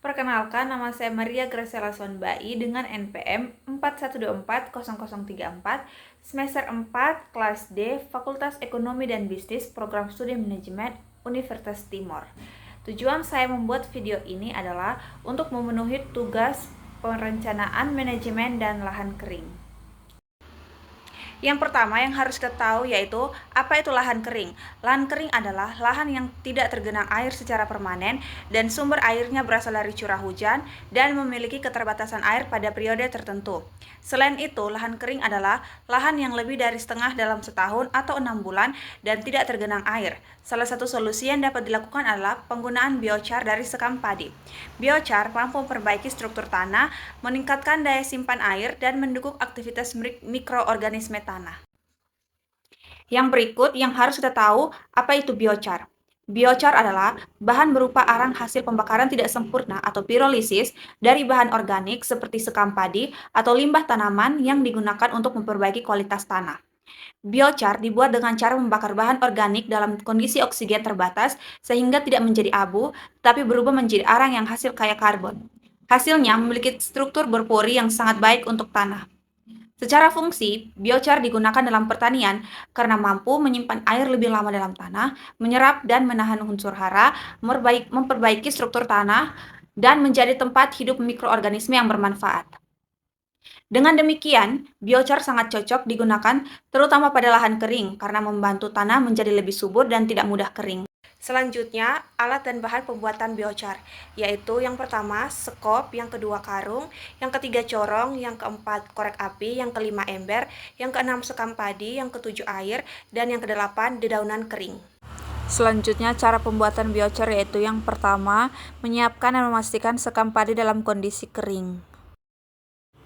Perkenalkan, nama saya Maria Graciela Sonbai dengan NPM 41240034, semester 4, kelas D, Fakultas Ekonomi dan Bisnis, Program Studi Manajemen, Universitas Timor. Tujuan saya membuat video ini adalah untuk memenuhi tugas perencanaan manajemen dan lahan kering. Yang pertama yang harus kita tahu yaitu apa itu lahan kering. Lahan kering adalah lahan yang tidak tergenang air secara permanen dan sumber airnya berasal dari curah hujan dan memiliki keterbatasan air pada periode tertentu. Selain itu, lahan kering adalah lahan yang lebih dari setengah dalam setahun atau 6 bulan dan tidak tergenang air. Salah satu solusi yang dapat dilakukan adalah penggunaan biochar dari sekam padi. Biochar mampu memperbaiki struktur tanah, meningkatkan daya simpan air, dan mendukung aktivitas mikroorganisme tanah. Yang berikut yang harus kita tahu, apa itu biochar. Biochar adalah bahan berupa arang hasil pembakaran tidak sempurna atau pirolisis dari bahan organik seperti sekam padi atau limbah tanaman yang digunakan untuk memperbaiki kualitas tanah. Biochar dibuat dengan cara membakar bahan organik dalam kondisi oksigen terbatas sehingga tidak menjadi abu, tapi berubah menjadi arang yang hasil kaya karbon. Hasilnya memiliki struktur berpori yang sangat baik untuk tanah. Secara fungsi, biochar digunakan dalam pertanian karena mampu menyimpan air lebih lama dalam tanah, menyerap dan menahan unsur hara, memperbaiki struktur tanah, dan menjadi tempat hidup mikroorganisme yang bermanfaat. Dengan demikian, biochar sangat cocok digunakan terutama pada lahan kering karena membantu tanah menjadi lebih subur dan tidak mudah kering. Selanjutnya, alat dan bahan pembuatan biochar, yaitu yang pertama sekop, yang kedua karung, yang ketiga corong, yang keempat korek api, yang kelima ember, yang keenam sekam padi, yang ketujuh air, dan yang kedelapan dedaunan kering. Selanjutnya, cara pembuatan biochar yaitu yang pertama, menyiapkan dan memastikan sekam padi dalam kondisi kering.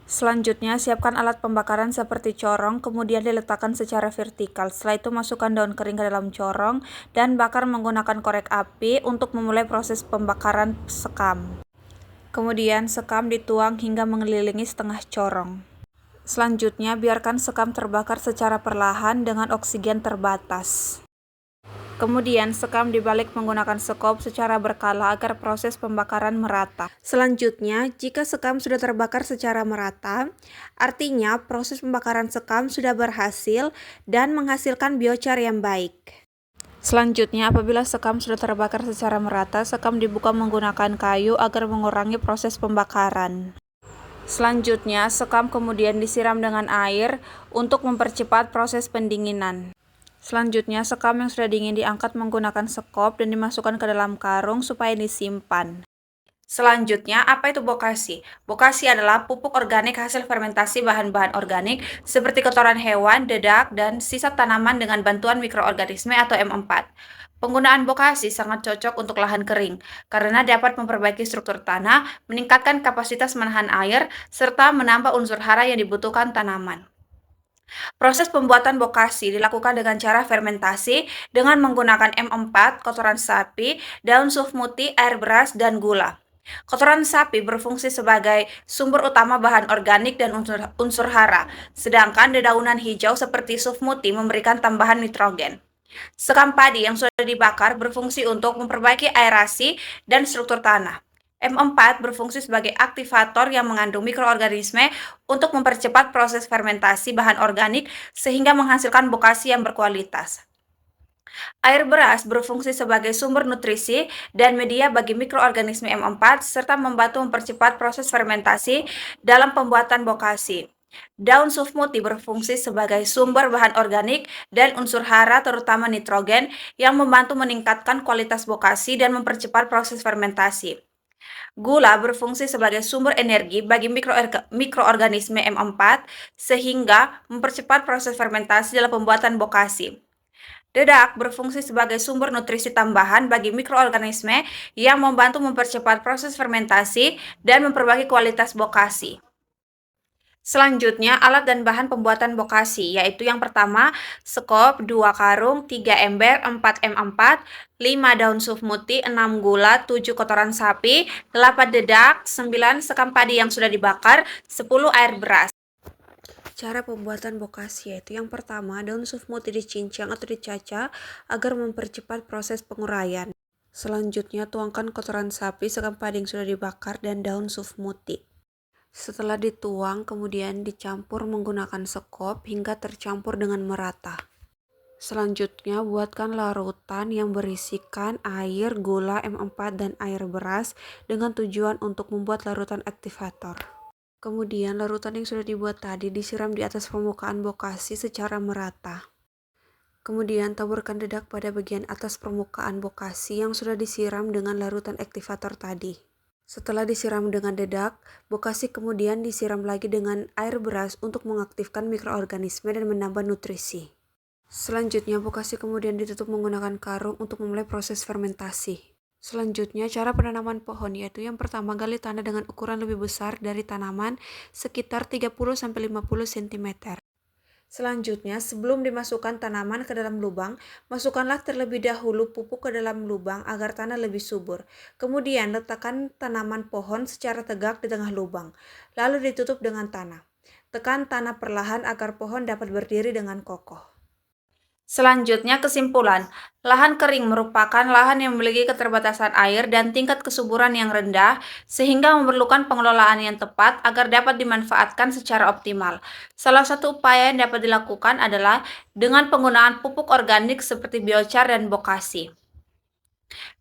Selanjutnya, siapkan alat pembakaran seperti corong, kemudian diletakkan secara vertikal. Setelah itu, masukkan daun kering ke dalam corong dan bakar menggunakan korek api untuk memulai proses pembakaran sekam. Kemudian, sekam dituang hingga mengelilingi setengah corong. Selanjutnya, biarkan sekam terbakar secara perlahan dengan oksigen terbatas. Kemudian, sekam dibalik menggunakan sekop secara berkala agar proses pembakaran merata. Selanjutnya, jika sekam sudah terbakar secara merata, artinya proses pembakaran sekam sudah berhasil dan menghasilkan biochar yang baik. Selanjutnya, apabila sekam sudah terbakar secara merata, sekam dibuka menggunakan kayu agar mengurangi proses pembakaran. Selanjutnya, sekam kemudian disiram dengan air untuk mempercepat proses pendinginan. Selanjutnya, sekam yang sudah dingin diangkat menggunakan sekop dan dimasukkan ke dalam karung supaya disimpan. Selanjutnya, apa itu bokasi? Bokasi adalah pupuk organik hasil fermentasi bahan-bahan organik seperti kotoran hewan, dedak, dan sisa tanaman dengan bantuan mikroorganisme atau M4. Penggunaan bokasi sangat cocok untuk lahan kering karena dapat memperbaiki struktur tanah, meningkatkan kapasitas menahan air, serta menambah unsur hara yang dibutuhkan tanaman. Proses pembuatan bokasi dilakukan dengan cara fermentasi dengan menggunakan M4, kotoran sapi, daun sufmuti, air beras, dan gula. Kotoran sapi berfungsi sebagai sumber utama bahan organik dan unsur hara, sedangkan dedaunan hijau seperti sufmuti memberikan tambahan nitrogen. Sekam padi yang sudah dibakar berfungsi untuk memperbaiki aerasi dan struktur tanah. M4 berfungsi sebagai aktivator yang mengandung mikroorganisme untuk mempercepat proses fermentasi bahan organik sehingga menghasilkan bokasi yang berkualitas. Air beras berfungsi sebagai sumber nutrisi dan media bagi mikroorganisme M4 serta membantu mempercepat proses fermentasi dalam pembuatan bokasi. Daun sufmuti berfungsi sebagai sumber bahan organik dan unsur hara terutama nitrogen yang membantu meningkatkan kualitas bokasi dan mempercepat proses fermentasi. Gula berfungsi sebagai sumber energi bagi mikroorganisme M4 sehingga mempercepat proses fermentasi dalam pembuatan bokasi. Dedak berfungsi sebagai sumber nutrisi tambahan bagi mikroorganisme yang membantu mempercepat proses fermentasi dan memperbaiki kualitas bokasi. Selanjutnya, alat dan bahan pembuatan bokasi, yaitu yang pertama, sekop, 2 karung, 3 ember, 4 M4, 5 daun sufmuti, 6 gula, 7 kotoran sapi, 8 dedak, 9 sekam padi yang sudah dibakar, 10 air beras. Cara pembuatan bokasi yaitu yang pertama, daun sufmuti dicincang atau dicacah agar mempercepat proses penguraian. Selanjutnya, tuangkan kotoran sapi, sekam padi yang sudah dibakar, dan daun sufmuti. Setelah dituang, kemudian dicampur menggunakan sekop hingga tercampur dengan merata. Selanjutnya, buatkan larutan yang berisikan air, gula, M4, dan air beras dengan tujuan untuk membuat larutan aktivator. Kemudian, larutan yang sudah dibuat tadi disiram di atas permukaan bokasi secara merata. Kemudian taburkan dedak pada bagian atas permukaan bokasi yang sudah disiram dengan larutan aktivator tadi. Setelah disiram dengan dedak, bokasi kemudian disiram lagi dengan air beras untuk mengaktifkan mikroorganisme dan menambah nutrisi. Selanjutnya, bokasi kemudian ditutup menggunakan karung untuk memulai proses fermentasi. Selanjutnya, cara penanaman pohon yaitu yang pertama, gali tanah dengan ukuran lebih besar dari tanaman sekitar 30-50 cm. Selanjutnya, sebelum dimasukkan tanaman ke dalam lubang, masukkanlah terlebih dahulu pupuk ke dalam lubang agar tanah lebih subur. Kemudian, letakkan tanaman pohon secara tegak di tengah lubang, lalu ditutup dengan tanah. Tekan tanah perlahan agar pohon dapat berdiri dengan kokoh. Selanjutnya, kesimpulan. Lahan kering merupakan lahan yang memiliki keterbatasan air dan tingkat kesuburan yang rendah, sehingga memerlukan pengelolaan yang tepat agar dapat dimanfaatkan secara optimal. Salah satu upaya yang dapat dilakukan adalah dengan penggunaan pupuk organik seperti biochar dan bokasi.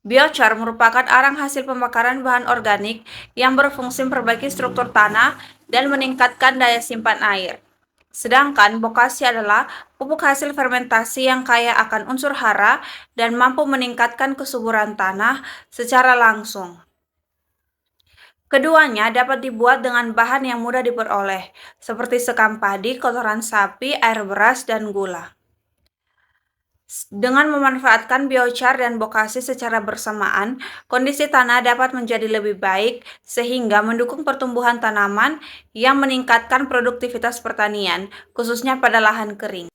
Biochar merupakan arang hasil pembakaran bahan organik yang berfungsi memperbaiki struktur tanah dan meningkatkan daya simpan air. Sedangkan bokasi adalah pupuk hasil fermentasi yang kaya akan unsur hara dan mampu meningkatkan kesuburan tanah secara langsung. Keduanya dapat dibuat dengan bahan yang mudah diperoleh, seperti sekam padi, kotoran sapi, air beras, dan gula. Dengan memanfaatkan biochar dan bokasi secara bersamaan, kondisi tanah dapat menjadi lebih baik sehingga mendukung pertumbuhan tanaman yang meningkatkan produktivitas pertanian, khususnya pada lahan kering.